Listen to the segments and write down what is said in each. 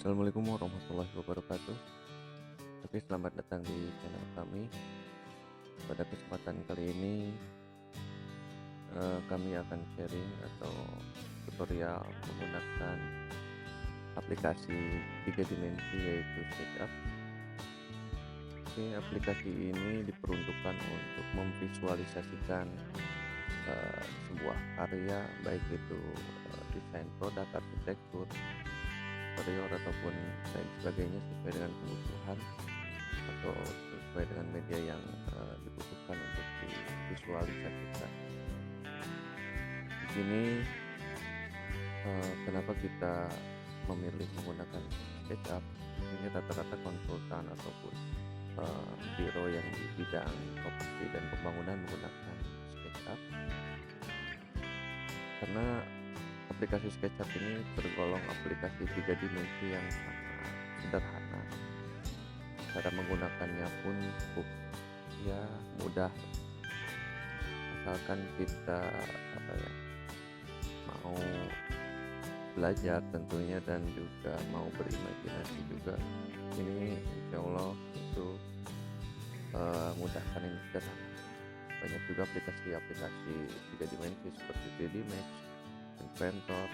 Assalamualaikum warahmatullahi wabarakatuh. Oke, selamat datang di channel kami. Pada kesempatan kali ini, kami akan sharing atau tutorial menggunakan aplikasi tiga dimensi yaitu SketchUp. Oke, aplikasi ini diperuntukkan untuk memvisualisasikan sebuah karya, baik itu desain produk, arsitektur, interior ataupun lain sebagainya sesuai dengan kebutuhan atau sesuai dengan media yang dibutuhkan untuk divisualisasikan. Di sini kenapa kita memilih menggunakan SketchUp? Ini rata-rata konsultan ataupun biro yang di bidang properti dan pembangunan menggunakan SketchUp karena aplikasi SketchUp ini tergolong aplikasi tiga dimensi yang sangat sederhana. Cara menggunakannya pun cukup mudah, asalkan kita mau belajar tentunya dan juga mau berimajinasi juga. Ini insya Allah itu mudah karena ini sederhana. Banyak juga aplikasi-aplikasi tiga dimensi seperti 3D Max, Inventor,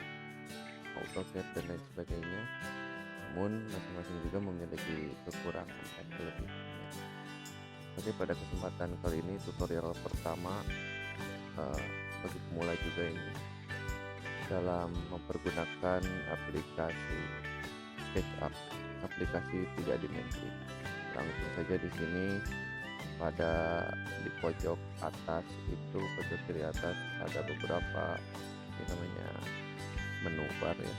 AutoCAD dan lain sebagainya. Namun masing-masing juga memiliki kekurangan dan kelebihannya. Oke, pada kesempatan kali ini tutorial pertama bagi pemula juga ini dalam mempergunakan aplikasi SketchUp, aplikasi tiga dimensi. Langsung saja di sini di pojok atas itu, pojok kiri atas ada beberapa menu bar ya.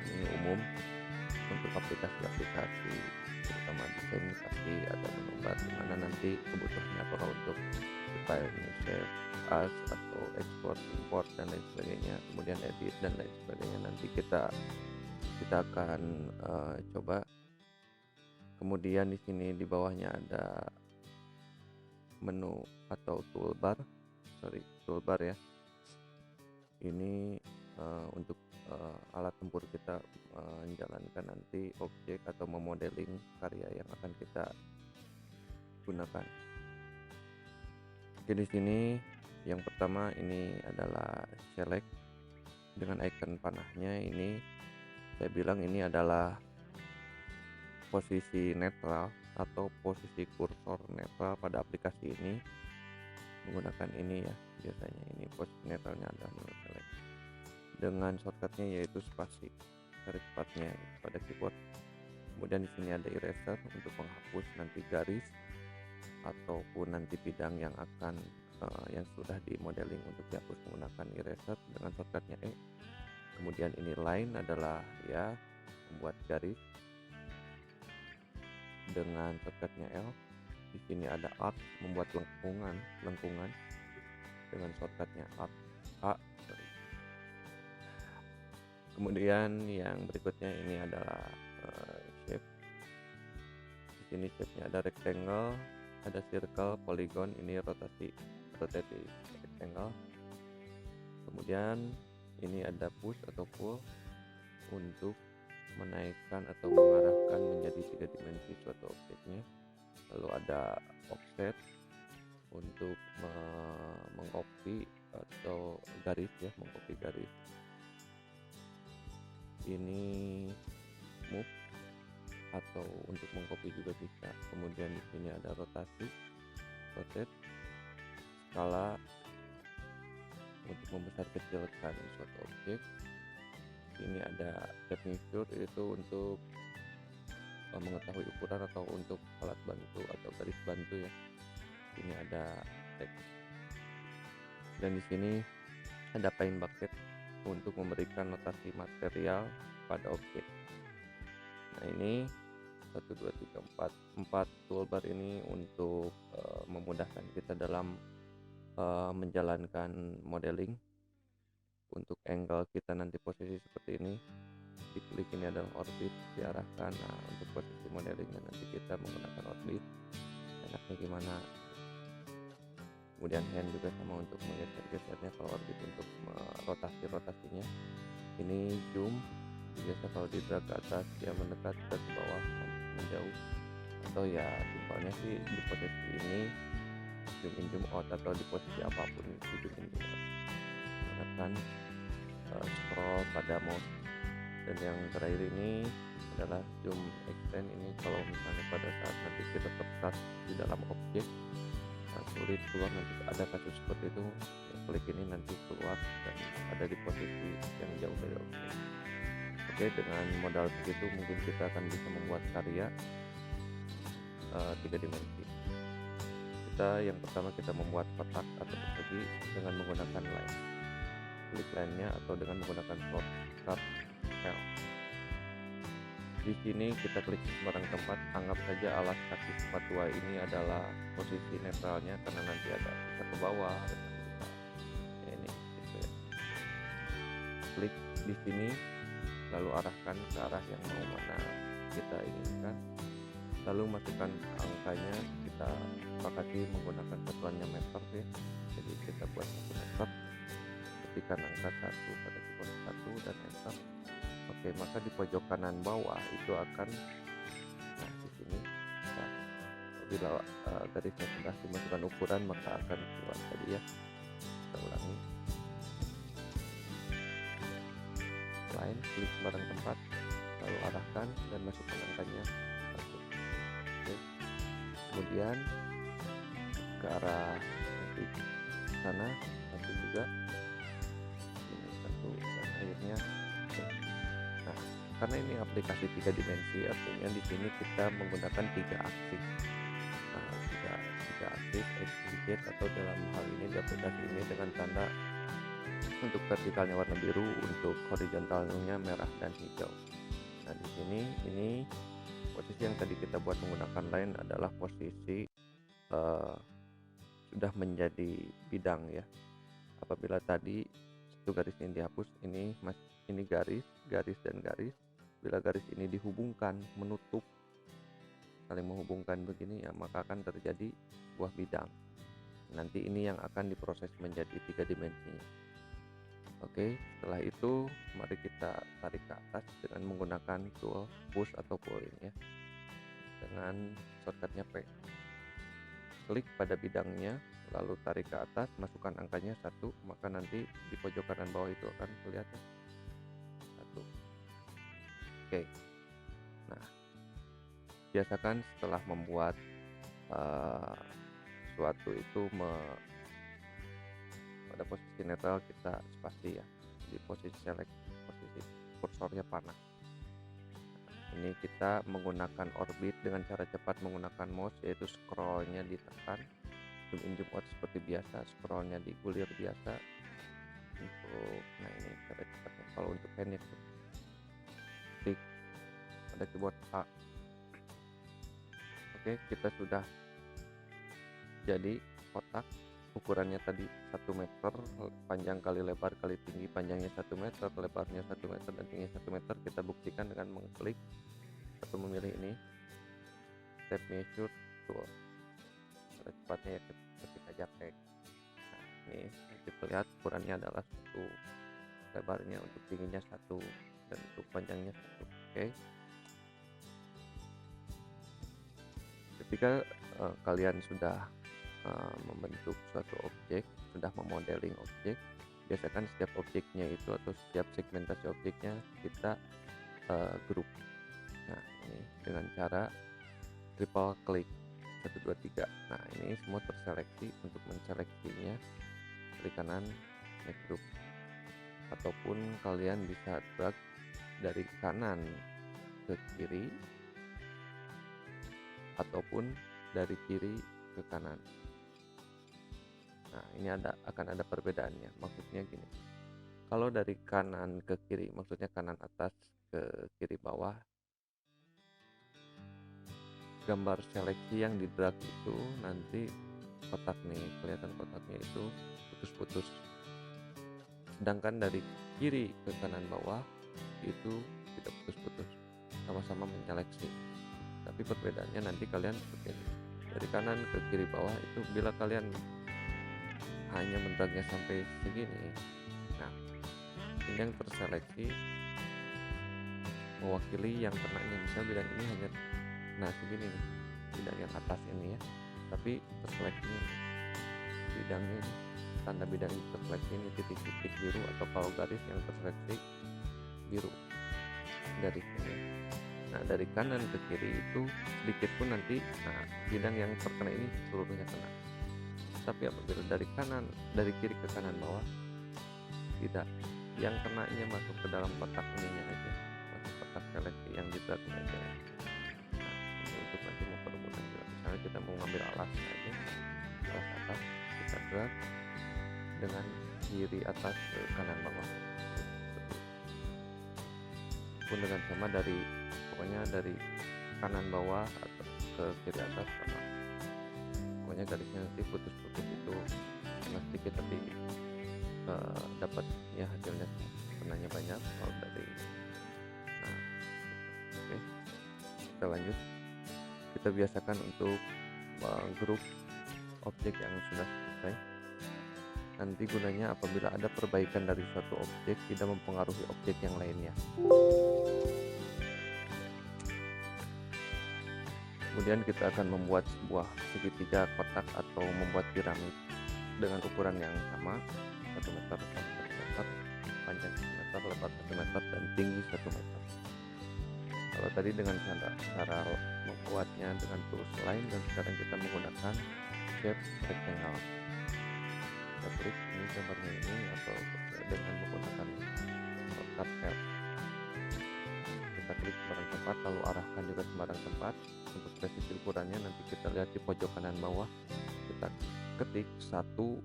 Ini umum untuk aplikasi-aplikasi terutama desain pasti ada menu bar di mana nanti kebutuhannya apakah untuk file ini save as atau export, import dan lain sebagainya, kemudian edit dan lain sebagainya nanti kita akan coba. Kemudian di sini di bawahnya ada menu atau toolbar ya. Ini untuk alat tempur kita menjalankan nanti objek atau memodeling karya yang akan kita gunakan. Oke, di sini yang pertama ini adalah select dengan icon panahnya. Ini saya bilang ini adalah posisi netral atau posisi kursor netral pada aplikasi ini. Menggunakan ini ya, biasanya ini posisi netralnya adalah select. Dengan shortcutnya yaitu spasi, cari cepatnya pada keyboard. Kemudian di sini ada eraser untuk menghapus nanti garis ataupun nanti bidang yang akan yang sudah di modeling untuk dihapus menggunakan eraser dengan shortcutnya E. Kemudian ini line adalah ya membuat garis dengan shortcutnya L. Di sini ada art, membuat lengkungan dengan shortcutnya art A. Kemudian yang berikutnya ini adalah shape. Di sini shape-nya ada rectangle, ada circle, polygon, ini rotative rectangle. Kemudian ini ada push atau pull untuk menaikkan atau mengarahkan menjadi tiga dimensi suatu objeknya. Lalu ada offset untuk mengcopy atau garis ya, mengcopy garis. Ini move atau untuk mengcopy juga bisa. Kemudian di sini ada rotate, skala untuk membesar kecilkan suatu objek. Ini ada tape measure, itu untuk mengetahui ukuran atau untuk alat bantu atau garis bantu ya. Ini ada teks. Dan di sini ada paint bucket untuk memberikan notasi material pada objek. Nah, ini 1 2 3 4 toolbar ini untuk memudahkan kita dalam menjalankan modeling. Untuk angle kita nanti posisi seperti ini, diklik ini adalah orbit, diarahkan. Nah, untuk posisi modelingnya nanti kita menggunakan orbit, enaknya gimana. Kemudian hand juga sama untuk menggeser-gesernya. Kalau orbit untuk rotasinya. Ini zoom Biasa kalau di drag ke atas dia mendekat, ke bawah menjauh, atau ya simpelnya sih di posisi ini zoom in zoom out, atau di posisi apapun di zoom in zoom out menggunakan scroll pada mouse. Dan yang terakhir ini adalah zoom extend. Ini kalau misalnya pada saat nanti kita tersesat di dalam objek, sulit keluar, nanti ada kasus seperti itu, ya klik ini nanti keluar dan ada di posisi yang jauh dari objek. Oke, dengan modal segitu mungkin kita akan bisa membuat karya 3 dimensi. Yang pertama kita membuat kotak atau persegi dengan menggunakan line, klik line-nya, atau dengan menggunakan shortcut L. Di sini kita klik sembarang tempat, anggap saja alas kaki spatula ini adalah posisi netralnya, karena nanti ada bisa ke bawah dan bisa ya ini gitu ya. Klik di sini, lalu arahkan ke arah yang mau mana kita inginkan, lalu masukkan angkanya. Kita sepakati menggunakan satuannya meter ya, jadi kita buat 1 meter, ketikkan angka 1 pada keyboard 1 dan enter. Oke, maka di pojok kanan bawah itu akan, nah di sini, nah, bila garisnya sudah dimasukkan ukuran maka akan keluar tadi ya. Kita ulangi, line, klik sembarang tempat, lalu arahkan dan masukkan angkanya 1. Oke. Kemudian ke arah nanti sana 1 juga, ini 1, dan akhirnya nah, karena ini aplikasi 3 dimensi, artinya di sini kita menggunakan 3 aksis. Nah, 3 aksis extended, atau dalam hal ini di aplikasi ini dengan tanda untuk vertikalnya warna biru, untuk horizontalnya merah dan hijau. Nah, di sini ini posisi yang tadi kita buat menggunakan line adalah posisi sudah menjadi bidang ya. Apabila tadi satu garis ini dihapus, ini garis dan garis. Bila garis ini dihubungkan, menutup, saling menghubungkan begini ya, maka akan terjadi sebuah bidang. Nanti ini yang akan diproses menjadi 3 dimensi. Oke, setelah itu mari kita tarik ke atas dengan menggunakan tool push atau pull ini ya, dengan shortcutnya P. Klik pada bidangnya, lalu tarik ke atas, masukkan angkanya 1, maka nanti di pojok kanan bawah itu akan kelihatan 1. Oke, nah biasakan setelah membuat sesuatu itu pada posisi netral kita spasi ya, di posisi select, posisi kursornya panah. Ini kita menggunakan orbit dengan cara cepat menggunakan mouse, yaitu scrollnya ditekan, zoom in zoom out seperti biasa, scrollnya digulir biasa untuk, nah ini cara cepatnya. Kalau untuk hand itu klik pada keyboard A. Oke, kita sudah jadi kotak. Ukurannya tadi 1 meter, panjang kali lebar kali tinggi, panjangnya 1 meter, lebarnya 1 meter, dan tingginya 1 meter. Kita buktikan dengan mengklik atau memilih ini step measure tool. Cara cepatnya ya ketika jakek. Nah, ini kita lihat ukurannya adalah 1, lebarnya untuk tingginya 1, dan untuk panjangnya 1. Oke. Ketika kalian sudah membentuk suatu objek, sudah memodeling objek, biasakan setiap objeknya itu atau setiap segmentasi objeknya kita grup. Nah, ini dengan cara triple klik 1 2 3. Nah, ini semua terseleksi. Untuk menseleksinya klik kanan make group, ataupun kalian bisa drag dari kanan ke kiri ataupun dari kiri ke kanan. Nah, ini akan ada perbedaannya. Maksudnya gini, kalau dari kanan ke kiri, maksudnya kanan atas ke kiri bawah, gambar seleksi yang di drag itu nanti kotak nih, kelihatan kotaknya itu putus-putus. Sedangkan dari kiri ke kanan bawah itu tidak putus-putus, sama-sama menyeleksi. Tapi perbedaannya nanti kalian seperti ini. Dari kanan ke kiri bawah itu bila kalian hanya mendragnya sampai segini, nah ini yang terseleksi mewakili yang kenanya. Misal bidang ini hanya segini nih, bidang yang atas ini ya, tapi terseleksi ini bidangnya ini, tanda bidang ini terseleksi ini titik-titik biru, atau kalau garis yang terseleksi biru garis ini. Nah, dari kanan ke kiri itu sedikit pun nanti bidang yang terkena ini seluruhnya kena. Tapi apabila dari kiri ke kanan bawah, tidak, yang kenanya masuk ke dalam kotak ininya aja, masuk kotak seleksi yang di belakang aja. Nah, ini untuk nanti mempermudah juga. Misalnya kita mau ngambil alasnya aja, alas atas kita drag dengan kiri atas ke kanan bawah, pun dengan sama pokoknya dari kanan bawah atau ke kiri atas sama. Pokoknya garisnya nanti putus-putus itu cuma sedikit, tapi dapat ya hasilnya sebenarnya banyak kalau dari. Nah, oke, kita lanjut. Kita biasakan untuk grup objek yang sudah selesai. Nanti gunanya apabila ada perbaikan dari suatu objek tidak mempengaruhi objek yang lainnya. Kemudian kita akan membuat sebuah segitiga kotak atau membuat piramid dengan ukuran yang sama, 1 meter, 1 meter, panjang 1 meter, lebar 1 meter, dan tinggi 1 meter. Kalau tadi dengan cara membuatnya dengan tools lain, dan sekarang kita menggunakan shape rectangle. Kita klik ini gambarnya ini, atau dengan menggunakan cut help. Kita klik sembarang tempat, lalu arahkan juga sembarang tempat. Untuk presisi ukurannya nanti kita lihat di pojok kanan bawah, kita ketik 1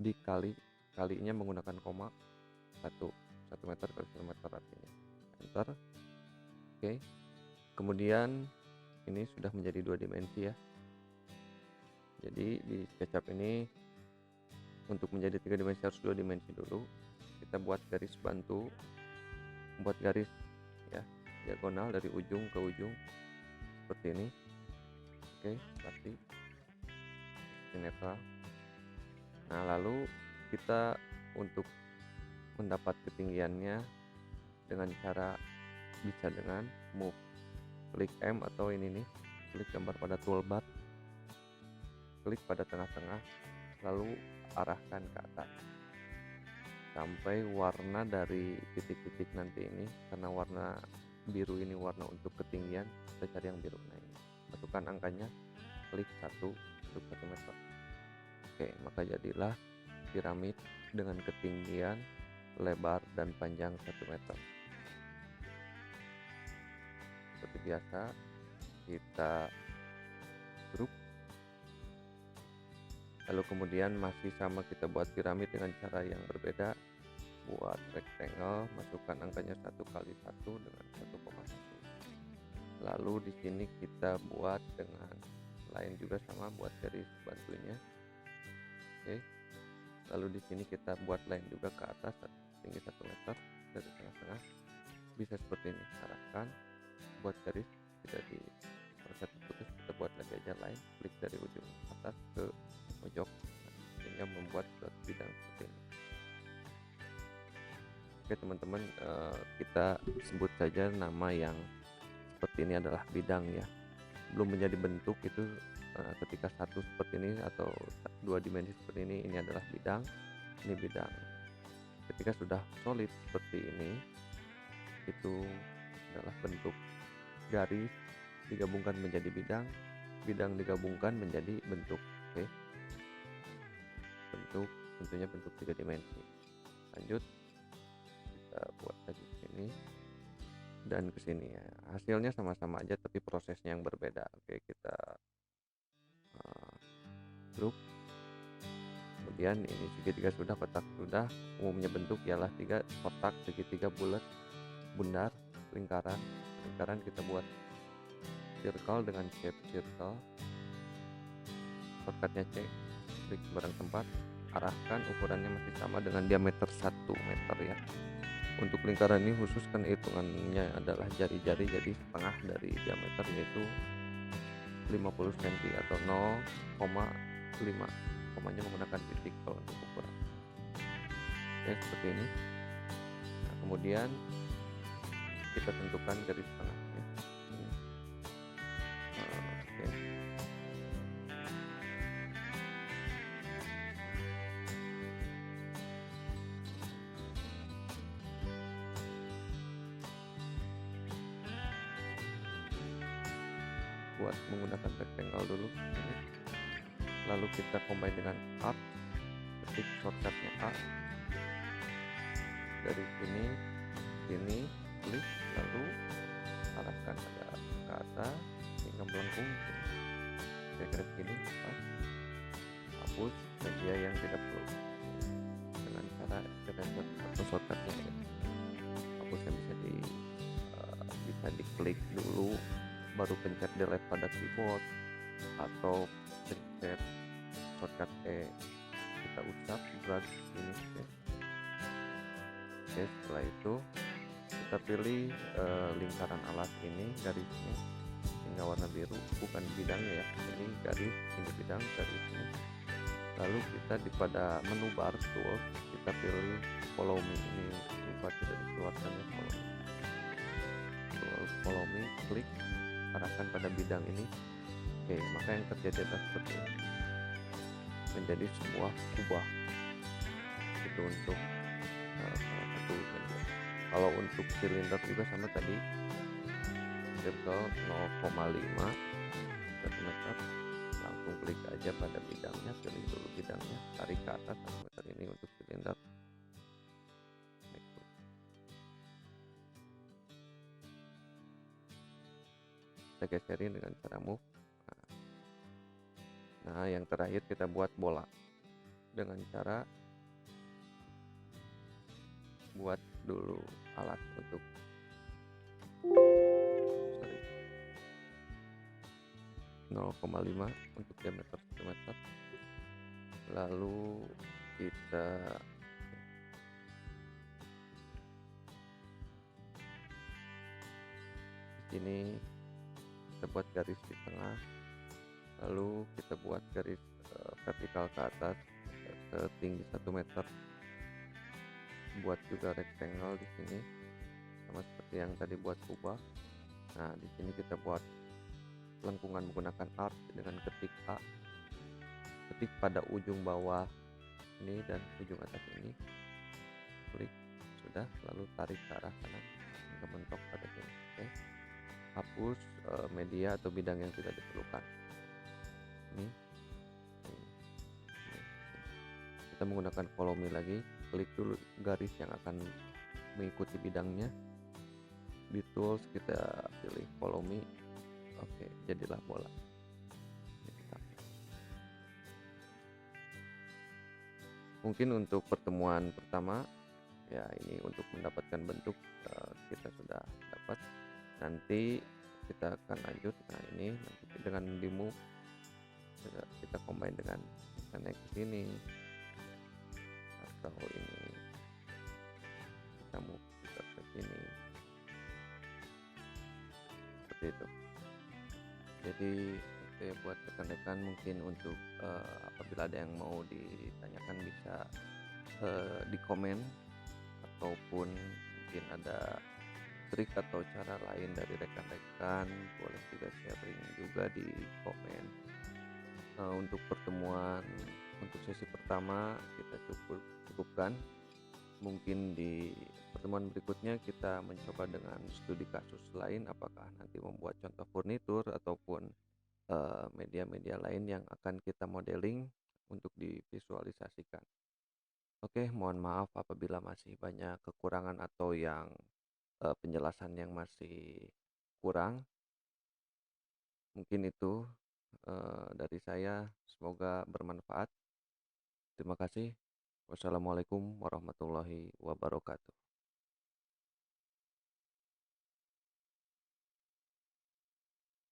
dikalinya menggunakan koma, 1 meter kali 1 meter, artinya enter. Oke, kemudian ini sudah menjadi 2 dimensi ya. Jadi di SketchUp ini untuk menjadi 3 dimensi harus 2 dimensi dulu. Kita buat garis bantu, buat garis ya diagonal dari ujung ke ujung seperti ini. Oke, pasti netral. Nah, lalu kita untuk mendapat ketinggiannya dengan cara bisa dengan move, klik M atau ini nih, klik gambar pada toolbar, klik pada tengah-tengah, lalu arahkan ke atas sampai warna dari titik-titik nanti ini, karena warna biru ini warna untuk ketinggian, kita cari yang biru. Nah, ini masukkan angkanya, klik 1 untuk 1 meter. Oke, maka jadilah piramid dengan ketinggian, lebar, dan panjang 1 meter. Seperti biasa kita grup, lalu kemudian masih sama kita buat piramid dengan cara yang berbeda. Buat rectangle, masukkan angkanya 1 kali 1 dengan 1,1. Lalu di sini kita buat dengan lain juga sama, buat garis bantunya. Oke, lalu di sini kita buat lain juga ke atas, tinggi 1 meter dari tengah-tengah. Bisa seperti ini, arahkan, buat garis, tidak di proses putus, kita buat lagi aja lain, klik dari ujung atas ke pojok, sehingga membuat suatu bidang seperti ini. Oke teman-teman, kita sebut saja nama yang seperti ini adalah bidang ya. Belum menjadi bentuk itu ketika satu seperti ini atau 2 dimensi seperti ini adalah bidang, ini bidang. Ketika sudah solid seperti ini, itu adalah bentuk. Garis digabungkan menjadi bidang, bidang digabungkan menjadi bentuk. Oke, bentuk tentunya bentuk 3 dimensi. Lanjut, kita buat lagi ke sini dan ke sini ya. Hasilnya sama-sama aja tapi prosesnya yang berbeda. Oke, kita grup. Kemudian ini segitiga sudah, kotak sudah. Umumnya bentuk ialah 3 kotak, segitiga, bulat, bundar, lingkaran. Lingkaran kita buat circle dengan shape circle. Shortcutnya C, klik sembarang tempat, arahkan, ukurannya masih sama dengan diameter 1 meter ya. Untuk lingkaran ini khusus kan hitungannya adalah jari-jari, jadi setengah dari diameter, yaitu 50 cm atau 0,5, komanya menggunakan titik kalau untuk ukuran. Oke, seperti ini. Nah, kemudian kita tentukan garis tengahnya ini. Oke. Buat menggunakan rectangle dulu ini, lalu kita combine dengan Alt, ketik shortcutnya A, dari sini sini klik, lalu arahkan agak ke atas hingga melengkung kira-kira segini. Pas, hapus media yang tidak perlu dengan cara eraser atau shortcutnya ya. Hapusnya bisa diklik dulu baru pencet delete pada keyboard, atau pencet shortcut kita usap drag ini. Oke, setelah itu kita pilih lingkaran alas ini, garisnya hingga warna biru, bukan bidangnya ya, ini garis, ini bidang, garisnya. Lalu kita pada menu bar tool kita pilih follow me, ini tidak dikeluarkan ya, follow me, klik, arahkan pada bidang ini. Oke, maka yang terjadi adalah seperti ini, menjadi sebuah kubah itu untuk salah satu media. Kalau untuk silinder juga sama tadi, circle 0,5 cm, langsung klik aja pada bidangnya, pilih dulu bidangnya, tarik ke atas meter ini untuk silinder. Kita geserin dengan cara move. Nah, yang terakhir kita buat bola dengan cara buat dulu alat untuk 0,5 untuk diameter 1 meter. Lalu kita di sini kita buat garis di tengah, lalu kita buat garis vertikal ke atas setinggi 1 meter. Buat juga rectangle di sini sama seperti yang tadi buat kubah. Nah, di sini kita buat lengkungan menggunakan Alt dengan ketik A, ketik pada ujung bawah ini dan ujung atas ini, klik, sudah, lalu tarik ke arah kanan hingga mentok pada sini. Oke, hapus media atau bidang yang tidak diperlukan. Ini kita menggunakan follow me lagi, klik dulu garis yang akan mengikuti bidangnya. Di tools kita pilih follow me. Oke, jadilah bola. Mungkin untuk pertemuan pertama ya, ini untuk mendapatkan bentuk kita sudah dapat. Nanti kita akan lanjut. Nah, ini nanti dengan di move kita combine dengan naik ke sini, atau ini kita move kita ke sini seperti itu. Jadi buat rekan-rekan mungkin untuk apabila ada yang mau ditanyakan bisa di komen, ataupun mungkin ada trik atau cara lain dari rekan-rekan boleh juga sharing juga di komen. Untuk pertemuan untuk sesi pertama kita cukupkan. Mungkin di pertemuan berikutnya kita mencoba dengan studi kasus lain, apakah nanti membuat contoh furnitur ataupun media-media lain yang akan kita modeling untuk divisualisasikan. Oke, mohon maaf apabila masih banyak kekurangan atau yang penjelasan yang masih kurang. Mungkin itu dari saya, semoga bermanfaat. Terima kasih. Wassalamualaikum warahmatullahi wabarakatuh.